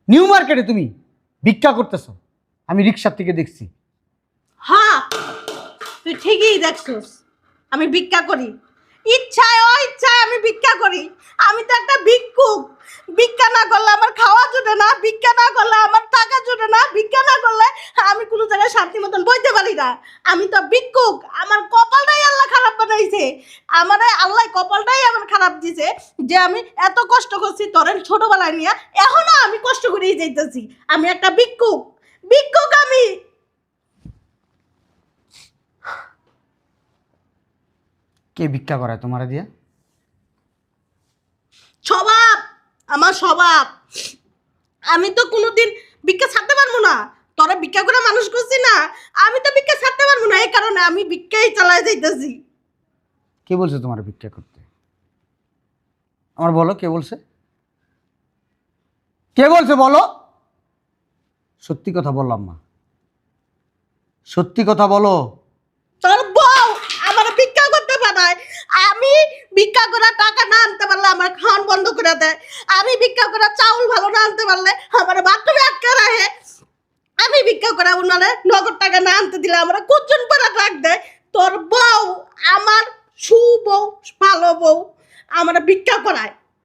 New মার্কেটে তুমি ভিক্ষা করতেছো, আমি রিক্সার থেকে দেখছি। হ্যাঁ, তুই ঠিকই দেখছিস, আমি ভিক্ষা করি। ইচ্ছায় অইচ্ছায় আমি ভিক্ষা করি। আমি তো একটা ভিক্ষুক। ভিক্ষা না করলে আমার খাওয়া জুটে না, ভিক্ষা না করলে আমার টাকা জুটে না, ভিক্ষা না করলে আমি কোনো জায়গায় শান্তি মতন বইতে পারি না। আমি তো ভিক্ষুক। আমার কপালটাই আল্লাহ খারাপ বানাইছে। আমার আল্লাহ কপালটাই আমার খারাপ দিছে যে আমি এত কষ্ট করছি তোরেন ছোটবেলায় নিয়ে, এখনো আমি কষ্ট করেই যাইতেছি। আমি একটা ভিক্ষুক, ভিক্ষুক আমি। কে ভিক্ষা করায় তোমার দিয়া? স্বভাব, আমার স্বভাব। আমি তো কোনোদিন ভিক্ষা ছাড়তে পারবো না। তোরা ভিক্ষা করে মানুষ করছি না, আমি তো ভিক্ষা ছাড়তে পারবো না। এই কারণে আমি ভিক্ষাই চালাই যাইতেছি। কে বলছে তোমার ভিক্ষা করতে? আমার বলো, কে বলছে? কে বলছে বলো? সত্যি কথা বললাম মা, সত্যি কথা বলো। তোর বউ আমার ভিক্ষা করতে পাঠায়। আমি ভিক্ষা করে টাকা না আনতে পারলে আমার খাওয়ান বন্ধ করে দেয়। আমি ভিক্ষা করে চাউল ভালো না আনতে পারলে আমার বাথরুমে আটকে রাখে। আমি ভিক্ষা করে ওনারে নগদ টাকা না আনতে দিলে আমরা কুচন পাড়া রাখ দেয়। তোর বউ আমার সু বউ, ভালো বউ, আমরা ভিক্ষা করায়।